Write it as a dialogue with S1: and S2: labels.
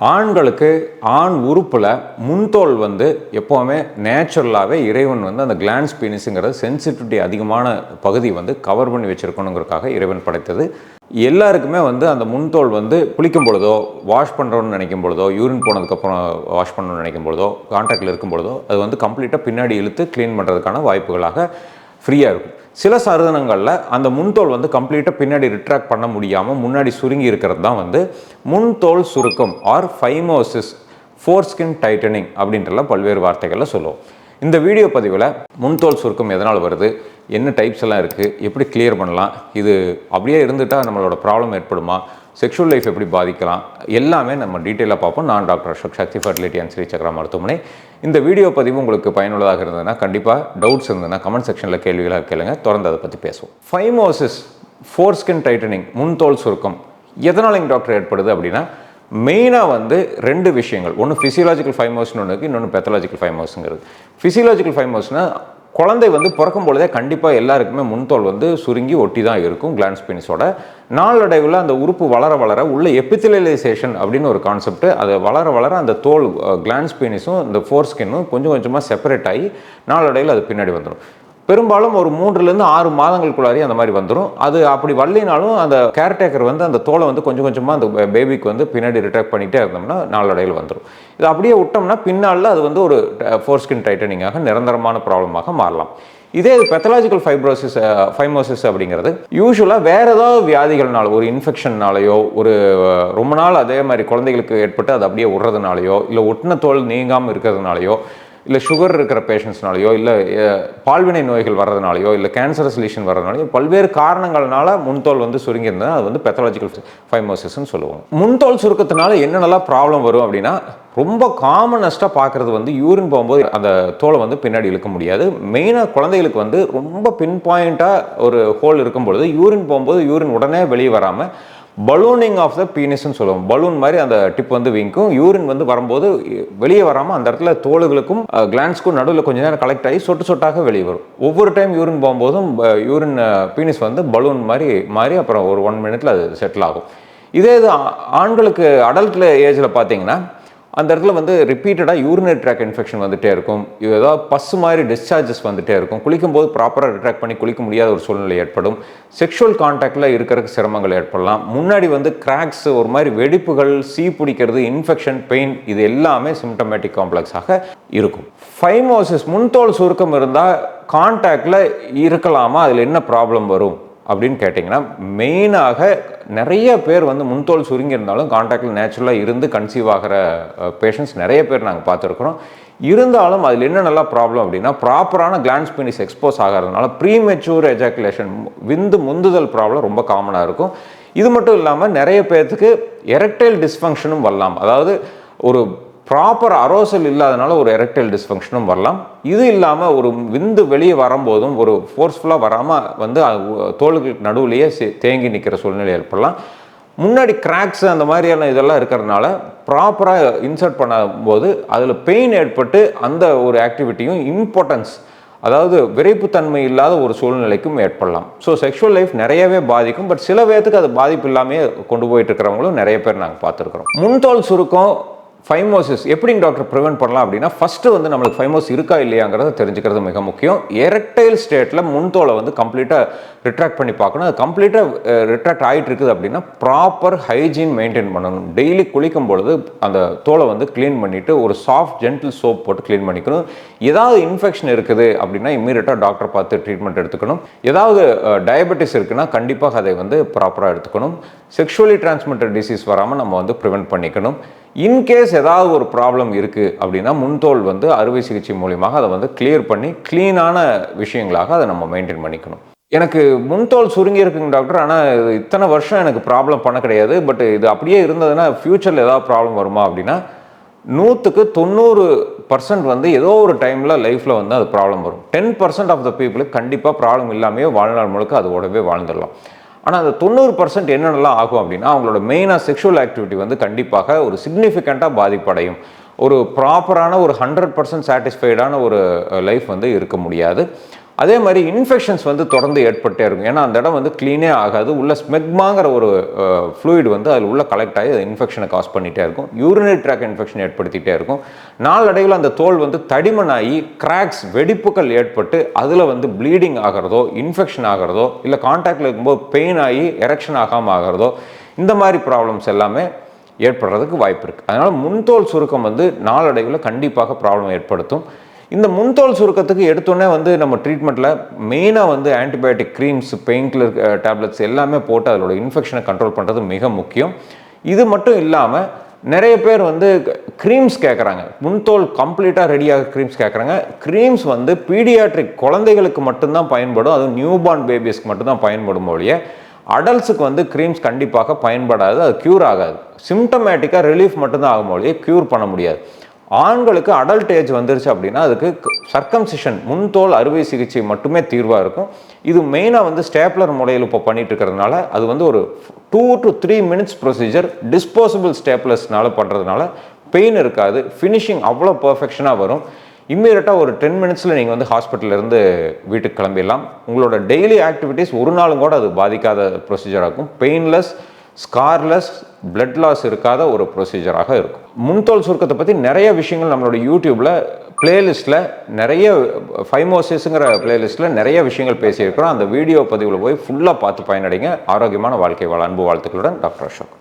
S1: ஆண்களுக்கு ஆண் உறுப்பில் முன்தோல் வந்து எப்போவுமே நேச்சுரலாகவே இறைவன் வந்து அந்த கிளான்ஸ் பீனிஸுங்கிறது சென்சிட்டிவிட்டி அதிகமான பகுதி வந்து கவர் பண்ணி வச்சுருக்கணுங்கிறதுக்காக இறைவன் படைத்தது. எல்லாருக்குமே வந்து அந்த முன்தோல் வந்து குளிக்கும் பொழுதோ, வாஷ் பண்ணுறோன்னு நினைக்கும் பொழுதோ, யூரின் போனதுக்கப்புறம் வாஷ் பண்ணணும்னு நினைக்கும் பொழுதோ, கான்டாக்டில் இருக்கும் பொழுதோ அது வந்து கம்ப்ளீட்டாக பின்னாடி இழுத்து க்ளீன் பண்ணுறதுக்கான வாய்ப்புகளாக ஃப்ரீயாக இருக்கும். சில சாதனங்களில் அந்த முன்தோல் வந்து கம்ப்ளீட்டாக பின்னாடி ரிட்ராக்ட் பண்ண முடியாமல் முன்னாடி சுருங்கி இருக்கிறது தான் வந்து முன்தோல் சுருக்கம் ஆர் ஃபைமோசிஸ், ஃபோர்ஸ்கின் டைட்டனிங் அப்படின்றலாம் பல்வேறு வார்த்தைகளில் சொல்லுவோம். இந்த வீடியோ பதிவில் முன்தோல் சுருக்கம் எதனால் வருது, என்ன டைப்ஸ் எல்லாம் இருக்குது, எப்படி கிளியர் பண்ணலாம், இது அப்படியே இருந்துட்டால் நம்மளோட ப்ராப்ளம் ஏற்படுமா, செக்ஷுவல் லைஃப் எப்படி பாதிக்கலாம், எல்லாமே நம்ம டீட்டெயிலாக பார்ப்போம். நான் doctor Ashok, Shakti fertility and Sri Chakra மருத்துவமனை. இந்த வீடியோ பதிவு உங்களுக்கு பயனுள்ளதாக இருந்ததுன்னா கண்டிப்பாக டவுட்ஸ் இருந்ததுன்னா கமெண்ட் செக்ஷனில் கேள்விகளாக கேளுங்க, தொடர்ந்து அதை பற்றி பேசுவோம். ஃபைமோசிஸ், ஃபோர்ஸ்கின் டைட்டனிங், முன்தோல் சுருக்கம் எதனால் டாக்டர் ஏற்படுது அப்படின்னா மெயினாக வந்து ரெண்டு விஷயங்கள். ஒன்று ஃபிசியலாஜிக்கல் ஃபைமோஸ்னு ஒன்று இருக்குது, இன்னொன்று பெத்தலாஜிக்கல் ஃபைமோஸுங்கிறது. ஃபிசியலாஜிக்கல் ஃபைமோஸ்னால் குழந்தை வந்து பிறக்கும் பொழுதே கண்டிப்பாக எல்லாருக்குமே முன்தோல் வந்து சுருங்கி ஒட்டி தான் இருக்கும் கிளான்ஸ் பீனிஸோட. நாளடைவில் அந்த உறுப்பு வளர வளர உள்ள எபித்திலைசேஷன் அப்படின்னு ஒரு கான்செப்ட், அது வளர வளர அந்த தோல் கிளான்ஸ் பீனிஸும் இந்த ஃபோர்ஸ்கின்னும் கொஞ்சம் கொஞ்சமாக செப்பரேட் ஆகி நாளடைவில் அது பின்னாடி வந்துடும். பெரும்பாலும் ஒரு 3 to 6 மாதங்களுக்குள்ளாரி அந்த மாதிரி வந்துடும். அது அப்படி வரலினாலும் அந்த கேர்டேக்கர் வந்து அந்த தோலை வந்து கொஞ்சம் கொஞ்சமாக அந்த பேபிக்கு வந்து பின்னாடி ரிட்ராக்ட் பண்ணிகிட்டே இருந்தோம்னா நாளடைவில் வந்துடும். இது அப்படியே விட்டோம்னா பின்னால் அது வந்து ஒரு ஃபோர்ஸ்கின் டைட்டனிங்காக நிரந்தரமான ப்ராப்ளமாக மாறலாம். இதே பெத்தலாஜிக்கல் ஃபைமோசிஸ் அப்படிங்கிறது யூஸ்வலாக வேறு ஏதாவது வியாதிகள்னால, ஒரு இன்ஃபெக்ஷன்னாலேயோ, ஒரு ரொம்ப நாள் அதே மாதிரி குழந்தைகளுக்கு ஏற்பட்டு அது அப்படியே விடுறதுனாலையோ, இல்லை ஒட்டின தோல் நீங்காமல் இருக்கிறதுனாலையோ, இல்லை சுகர் இருக்கிற பேஷண்ட்ஸ்னாலையோ, இல்லை பால்வினை நோய்கள் வர்றதுனாலையோ, இல்லை கேன்சரஸ் லீஷன் வர்றதுனாலையோ, பல்வேறு காரணங்கள்னால முன்தோல் வந்து சுருங்கியிருந்தா அது வந்து பெத்தலாஜிக்கல் ஃபைமோசிஸ்ன்னு சொல்லுவோம். முன்தோல் சுருக்கத்தினால என்னென்னலாம் ப்ராப்ளம் வரும் அப்படின்னா, ரொம்ப காமனஸ்ட்டாக பார்க்குறது வந்து யூரின் போகும்போது அந்த தோலை வந்து பின்னாடி இழுக்க முடியாது. மெயினாக குழந்தைகளுக்கு வந்து ரொம்ப பின் பாயிண்ட்டாக ஒரு ஹோல் இருக்கும் பொழுது யூரின் போகும்போது யூரின் உடனே வெளியே வராமல் பலூனிங் ஆஃப் த பீனிஸ்ன்னு சொல்லுவோம். பலூன் மாதிரி அந்த டிப் வந்து வீங்கும். யூரின் வந்து வரும்போது வெளியே வராமல் அந்த இடத்துல தோலுகளுக்கும் கிளான்ஸ்க்கும் நடுவில் கொஞ்சம் நேரம் கலெக்ட் ஆகி சொட்டு சொட்டாக வெளியே வரும். ஒவ்வொரு டைம் யூரின் போகும்போதும் யூரின் பீனிஸ் வந்து பலூன் மாதிரி மாறி அப்புறம் ஒரு 1 minute அது செட்டில் ஆகும். இதே இது ஆண்களுக்கு அடல்ட் ஏஜில் பார்த்தீங்கன்னா அந்த இடத்துல வந்து ரிப்பீட்டடாக யூரினரி ட்ராக் இன்ஃபெக்ஷன் வந்துகிட்டே இருக்கும். ஏதாவது பஸ் மாதிரி டிஸ்சார்ஜஸ் வந்துகிட்டே இருக்கும். குளிக்கும்போது ப்ராப்பராக ரிட்ராக்ட் பண்ணி குளிக்க முடியாத ஒரு சூழ்நிலை ஏற்படும். செக்ஷுவல் கான்டாக்டில் இருக்கிறதுக்கு சிரமங்கள் ஏற்படலாம். முன்னாடி வந்து கிராக்ஸ், ஒரு மாதிரி வெடிப்புகள், சீ பிடிக்கிறது, இன்ஃபெக்ஷன், பெயின், இது எல்லாமே சிம்டமேட்டிக் காம்ப்ளெக்ஸாக இருக்கும். ஃபைமோசிஸ், முன்தோல் சுருக்கம் இருந்தால் கான்டாக்டில் இருக்கலாமா, அதில் என்ன ப்ராப்ளம் வரும் அப்படின்னு கேட்டிங்கன்னா, மெயினாக நிறைய பேர் வந்து முன்தோல் சுருங்கி இருந்தாலும் கான்டாக்டில் நேச்சுரலாக இருந்து கன்சீவ் ஆகிற பேஷண்ட்ஸ் நிறைய பேர் நாங்கள் பார்த்துருக்குறோம். இருந்தாலும் அதில் என்ன நல்லா ப்ராப்ளம் அப்படின்னா, ப்ராப்பரான கிளான்ஸ் பீனிஸ் எக்ஸ்போஸ் ஆகிறதுனால ப்ரீமெச்சூர் எஜாக்குலேஷன், விந்து முந்துதல் ப்ராப்ளம் ரொம்ப காமனாக இருக்கும். இது மட்டும் இல்லாமல் நிறைய பேர்த்துக்கு எரெக்டைல் டிஸ்ஃபங்க்ஷனும் வரலாம். அதாவது ஒரு ப்ராப்பர் அரோசல் இல்லாதனால ஒரு எரெக்டைல் டிஸ்ஃபங்க்ஷனும் வரலாம். இது இல்லாமல் ஒரு விந்து வெளியே வரும்போதும் ஒரு ஃபோர்ஸ்ஃபுல்லாக வராமல் வந்து தோல்களுக்கு நடுவுலையே தேங்கி நிற்கிற சூழ்நிலை ஏற்படலாம். முன்னாடி கிராக்ஸ் அந்த மாதிரியான இதெல்லாம் இருக்கிறதுனால ப்ராப்பராக இன்சர்ட் பண்ணும்போது அதில் பெயின் ஏற்பட்டு அந்த ஒரு ஆக்டிவிட்டியும் இம்பார்ட்டன்ஸ், அதாவது விரைப்புத்தன்மை இல்லாத ஒரு சூழ்நிலைக்கும் ஏற்படலாம். ஸோ செக்ஷுவல் லைஃப் நிறையவே பாதிக்கும். பட் சில பேர்த்துக்கு அது பாதிப்பு இல்லாமே கொண்டு போயிட்டு இருக்கிறவங்களும் நிறைய பேர் நாங்கள் பார்த்துருக்குறோம். முன்தோல் சுருக்கம், ஃபைமோசிஸ் எப்படி டாக்டர் ப்ரிவென்ட் பண்ணலாம் அப்படின்னா, ஃபஸ்ட்டு வந்து நம்மளுக்கு ஃபைமோஸ் இருக்கா இல்லையாங்கிறத தெரிஞ்சுக்கிறது மிக முக்கியம். எரெக்டைல் ஸ்டேட்டில் முன்தோலை வந்து கம்ப்ளீட்டாக ரிட்ராக்ட் பண்ணி பார்க்கணும். அது கம்ப்ளீட்டாக ரிட்ராக்ட் ஆகிட்டு இருக்குது அப்படின்னா ப்ராப்பர் ஹைஜீன் மெயின்டைன் பண்ணணும். டெய்லி குளிக்கும் பொழுது அந்த தோலை வந்து க்ளீன் பண்ணிவிட்டு ஒரு சாஃப்ட் ஜென்டில் சோப் போட்டு க்ளீன் பண்ணிக்கணும். ஏதாவது இன்ஃபெக்ஷன் இருக்குது அப்படின்னா இம்மீடியட்டாக டாக்டர் பார்த்து ட்ரீட்மெண்ட் எடுத்துக்கணும். ஏதாவது டயபெட்டிஸ் இருக்குன்னா கண்டிப்பாக அதை வந்து ப்ராப்பராக எடுத்துக்கணும். செக்ஷுவலி டிரான்ஸ்மிட்டட் டிசீஸ் வராமல் நம்ம வந்து ப்ரிவென்ட் பண்ணிக்கணும். இன்கேஸ் ஏதாவது ஒரு ப்ராப்ளம் இருக்குது அப்படின்னா முன்தோல் வந்து அறுவை சிகிச்சை மூலியமாக அதை வந்து கிளியர் பண்ணி க்ளீனான விஷயங்களாக அதை நம்ம மெயின்டைன் பண்ணிக்கணும். எனக்கு முன்தோல் சுருங்கி இருக்குங்க டாக்டர், ஆனால் இத்தனை வருஷம் எனக்கு ப்ராப்ளம் பண்ண கிடையாது, பட் இது அப்படியே இருந்ததுன்னா ஃப்யூச்சரில் ஏதாவது ப்ராப்ளம் வருமா அப்படின்னா 100க்கு 90% வந்து ஏதோ ஒரு டைமில் லைஃப்பில் வந்து அது ப்ராப்ளம் வரும். 10% ஆஃப் த பீப்புளுக்கு கண்டிப்பாக ப்ராப்ளம் இல்லாமையோ வாழ்நாள் முழுக்க அதோடவே வாழ்ந்துடலாம். ஆனால் அந்த 90% என்னென்னலாம் ஆகும் அப்படின்னா, அவங்களோட மெயினாக செக்ஷுவல் ஆக்டிவிட்டி வந்து கண்டிப்பாக ஒரு சிக்னிஃபிகண்ட்டாக பாதிப்படையும். ஒரு ப்ராப்பரான ஒரு 100% சாட்டிஸ்ஃபைடான ஒரு லைஃப் வந்து இருக்க முடியாது. அதே மாதிரி இன்ஃபெக்ஷன்ஸ் வந்து தொடர்ந்து ஏற்பட்டே இருக்கும். ஏன்னா அந்த இடம் வந்து க்ளீனே ஆகாது. உள்ள ஸ்மெக்மாங்கிற ஒரு ஃப்ளூயிட் வந்து அதில் உள்ள கலெக்ட் ஆகி அது இன்ஃபெக்ஷனை காஸ் பண்ணிகிட்டே இருக்கும். யூரினரி ட்ராக் இன்ஃபெக்ஷன் ஏற்படுத்திகிட்டே இருக்கும். நாளடைவில் அந்த தோல் வந்து தடிமனாகி கிராக்ஸ் வெடிப்புகள் ஏற்பட்டு அதில் வந்து ப்ளீடிங் ஆகிறதோ, இன்ஃபெக்ஷன் ஆகிறதோ, இல்லை கான்டாக்டில் இருக்கும்போது பெயின் ஆகி எரெக்ஷன் ஆகாமல் ஆகிறதோ, இந்த மாதிரி ப்ராப்ளம்ஸ் எல்லாமே ஏற்படுறதுக்கு வாய்ப்பு இருக்குது. அதனால் முன்தோல் சுருக்கம் வந்து நாளடைவில் கண்டிப்பாக ப்ராப்ளம் ஏற்படுத்தும். இந்த முன்தோல் சுருக்கத்துக்கு எடுத்தோன்னே வந்து நம்ம ட்ரீட்மெண்ட்டில் மெயினாக வந்து antibiotic creams, pain killer tablets எல்லாமே போட்டு அதோட இன்ஃபெக்ஷனை கண்ட்ரோல் பண்ணுறது மிக முக்கியம். இது மட்டும் இல்லாமல் நிறைய பேர் வந்து க்ரீம்ஸ் கேட்குறாங்க. முன்தோல் கம்ப்ளீட்டாக ரெடியாக க்ரீம்ஸ் கேட்குறாங்க. க்ரீம்ஸ் வந்து பீடியாட்ரிக் குழந்தைகளுக்கு மட்டும்தான் பயன்படும். அதுவும் நியூபார்ன் பேபிஸ்க்கு மட்டும்தான் பயன்படும் ஒழிய அடல்ட்ஸுக்கு வந்து க்ரீம்ஸ் கண்டிப்பாக பயன்படாது. அது க்யூர் ஆகாது. சிம்டமேட்டிக்காக ரிலீஃப் மட்டும்தான் ஆகும் ஒழிய க்யூர் பண்ண முடியாது. ஆண்களுக்கு அடல்ட் ஏஜ் வந்துருச்சு அப்படின்னா அதுக்கு சர்க்கம்சிஷன், முன்தோல் அறுவை சிகிச்சை மட்டுமே தீர்வாக இருக்கும். இது மெயினாக வந்து ஸ்டேப்லர் முறையில் இப்போ பண்ணிட்டு இருக்கிறதுனால அது வந்து ஒரு 2 to 3 minutes ப்ரொசீஜர். டிஸ்போசபிள் ஸ்டேப்லர்ஸ்னால பண்ணுறதுனால பெயின் இருக்காது. ஃபினிஷிங் அவ்வளோ பர்ஃபெக்ஷனாக வரும். இம்மீடியட்டாக ஒரு 10 minutesல நீங்கள் வந்து ஹாஸ்பிட்டல்லேருந்து வீட்டுக்கு கிளம்பிடலாம். உங்களோட டெய்லி ஆக்டிவிட்டீஸ் ஒரு நாளும் கூட அது பாதிக்காத ப்ரொசீஜராக இருக்கும். பெயின்லெஸ், ஸ்கார்லெஸ், பிளட் லாஸ் இருக்காத ஒரு ப்ரொசீஜராக இருக்கும். முன்தோல் சுருக்கத்தை பற்றி நிறைய விஷயங்கள் நம்மளோட யூடியூப்பில் பிளேலிஸ்ட்டில் நிறைய ஃபைமோசிஸ்ங்கிற பிளேலிஸ்ட்டில் நிறைய விஷயங்கள் பேசியிருக்கிறோம். அந்த வீடியோ பதிவில் போய் ஃபுல்லாக பார்த்து பயனடைங்க. ஆரோக்கியமான வாழ்க்கை வாழ அன்பு வாழ்த்துக்களுடன் டாக்டர் அசோக்.